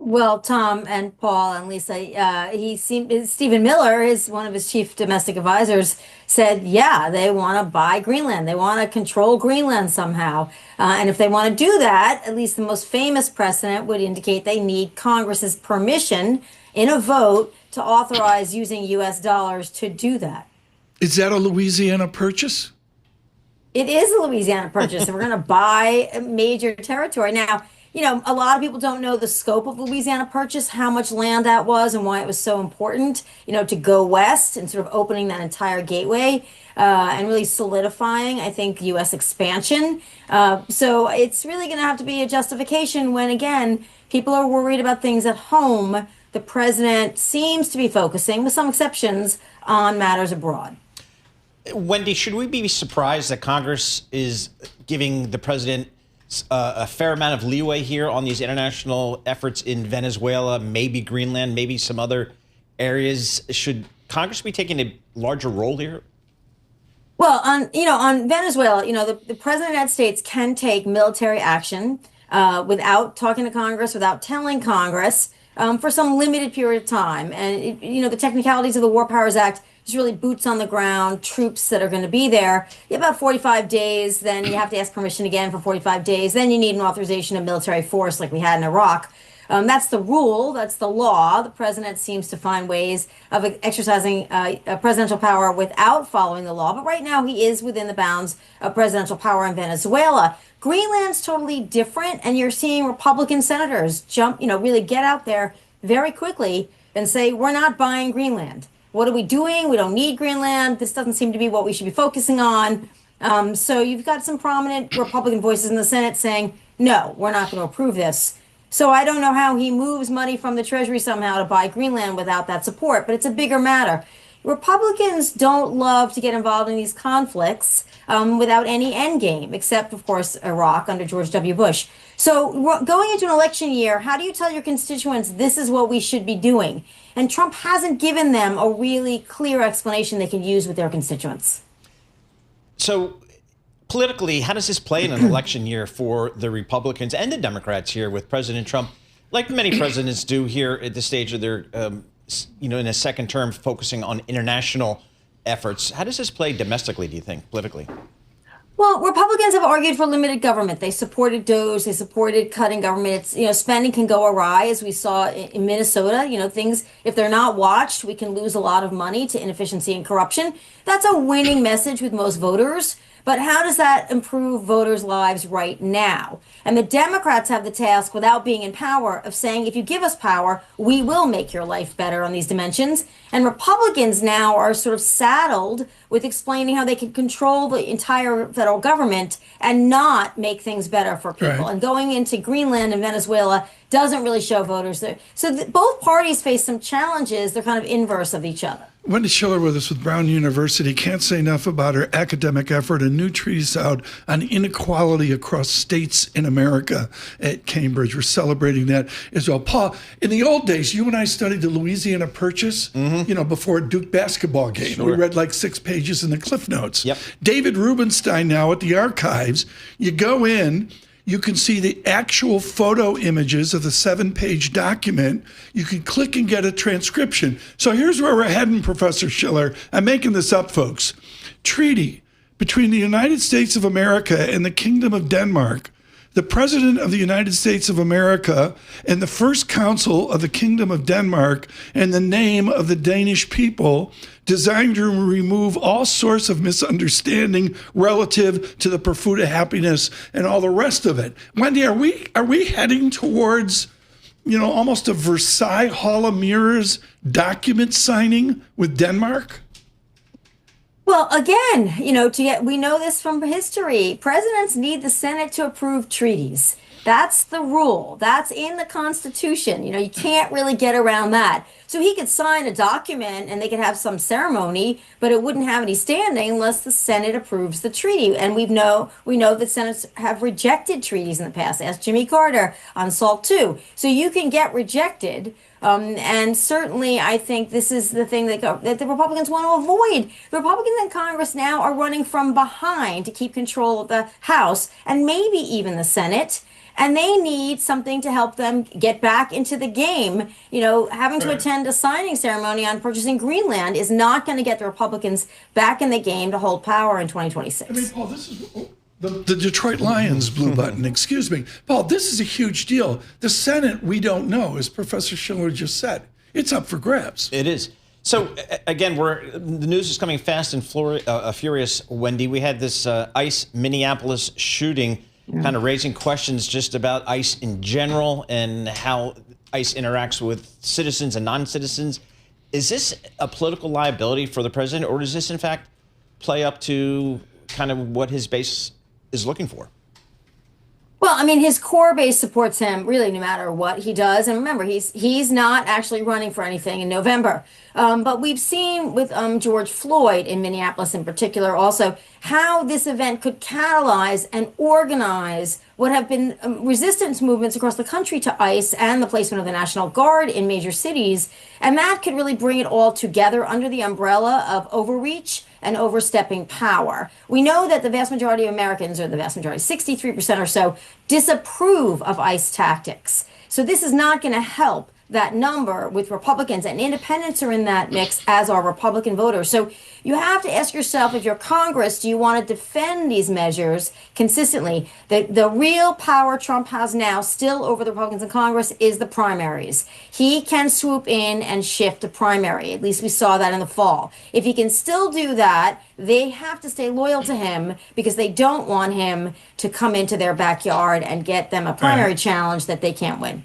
Well, Tom and Paul and Lisa, Stephen Miller is one of his chief domestic advisors said, yeah, they want to buy Greenland. They want to control Greenland somehow. And if they want to do that, at least the most famous precedent would indicate they need Congress's permission in a vote to authorize using U.S. dollars to do that. Is that a Louisiana purchase? It is a Louisiana purchase, and we're going to buy a major territory. Now, a lot of people don't know the scope of Louisiana Purchase, how much land that was, and why it was so important, to go west and sort of opening that entire gateway and really solidifying, I think, U.S. expansion. So it's really going to have to be a justification when, again, people are worried about things at home. The president seems to be focusing, with some exceptions, on matters abroad. Wendy, should we be surprised that Congress is giving the president a fair amount of leeway here on these international efforts in Venezuela, maybe Greenland, maybe some other areas? Should Congress be taking a larger role here? Well, on Venezuela, the president of the United States can take military action without talking to Congress, without telling Congress, for some limited period of time. And, the technicalities of the War Powers Act is really boots on the ground, troops that are going to be there. You have about 45 days, then you have to ask permission again for 45 days. Then you need an authorization of military force like we had in Iraq. That's the rule. That's the law. The president seems to find ways of exercising presidential power without following the law. But right now, he is within the bounds of presidential power in Venezuela. Greenland's totally different, and you're seeing Republican senators jump, really get out there very quickly and say, we're not buying Greenland. What are we doing? We don't need Greenland. This doesn't seem to be what we should be focusing on. So you've got some prominent Republican voices in the Senate saying, no, we're not going to approve this. So I don't know how he moves money from the Treasury somehow to buy Greenland without that support, but it's a bigger matter. Republicans don't love to get involved in these conflicts without any end game, except, of course, Iraq under George W. Bush. So going into an election year, how do you tell your constituents this is what we should be doing? And Trump hasn't given them a really clear explanation they can use with their constituents. So politically, how does this play in an election year for the Republicans and the Democrats here with President Trump, like many presidents do here at this stage of their, in a second term, focusing on international efforts? How does this play domestically, do you think, politically? Well, Republicans have argued for limited government. They supported DOGE. They supported cutting government. It's, spending can go awry, as we saw in Minnesota. Things, if they're not watched, we can lose a lot of money to inefficiency and corruption. That's a winning message with most voters. But how does that improve voters' lives right now? And the Democrats have the task, without being in power, of saying, if you give us power, we will make your life better on these dimensions. And Republicans now are sort of saddled with explaining how they can control the entire federal government and not make things better for people. Right. And going into Greenland and Venezuela doesn't really show voters there. So both parties face some challenges. They're kind of inverse of each other. Wendy Schiller with us with Brown University. Can't say enough about her academic effort. A new treatise out on inequality across states in America at Cambridge. We're celebrating that as well. Paul, in the old days, you and I studied the Louisiana Purchase, before a Duke basketball game. Sure. We read like 6 pages in the Cliff Notes. Yep. David Rubenstein now at the archives, you go in, you can see the actual photo images of the 7-page document. You can click and get a transcription. So here's where we're heading, Professor Schiller. I'm making this up, folks. Treaty between the United States of America and the Kingdom of Denmark. The President of the United States of America and the First Consul of the Kingdom of Denmark and the name of the Danish people, designed to remove all sorts of misunderstanding relative to the pursuit of happiness and all the rest of it. Wendy, are we heading towards, almost a Versailles Hall of Mirrors document signing with Denmark? Well, again, we know this from history. Presidents need the Senate to approve treaties. That's the rule. That's in the Constitution. You can't really get around that. So he could sign a document and they could have some ceremony, but it wouldn't have any standing unless the Senate approves the treaty. And we know that Senates have rejected treaties in the past. Ask Jimmy Carter on SALT II. So you can get rejected. And certainly, I think this is the thing that the Republicans want to avoid. The Republicans in Congress now are running from behind to keep control of the House and maybe even the Senate. and they need something to help them get back into the game. Having to attend a signing ceremony on purchasing Greenland is not going to get the Republicans back in the game to hold power in 2026. I mean, Paul, this is the Detroit Lions blue button. Excuse me, Paul. This is a huge deal. The Senate, we don't know, as Professor Schiller just said. It's up for grabs. It is. So again, the news is coming fast and furious. Wendy, we had this ICE Minneapolis shooting, kind of raising questions just about ICE in general and how ICE interacts with citizens and non-citizens. Is this a political liability for the president, or does this in fact play up to kind of what his base is looking for? Well, I mean, his core base supports him really no matter what he does. And remember, he's not actually running for anything in November. But we've seen with George Floyd in Minneapolis in particular also how this event could catalyze and organize what have been resistance movements across the country to ICE and the placement of the National Guard in major cities. And that could really bring it all together under the umbrella of overreach and overstepping power. We know that the vast majority of Americans, or the vast majority, 63% or so, disapprove of ICE tactics. So this is not going to help that number with Republicans, and independents are in that mix, as are Republican voters. So you have to ask yourself, if you're Congress, do you want to defend these measures consistently? The real power Trump has now still over the Republicans in Congress is the primaries. He can swoop in and shift a primary. At least we saw that in the fall. If he can still do that, they have to stay loyal to him because they don't want him to come into their backyard and get them a primary challenge that they can't win.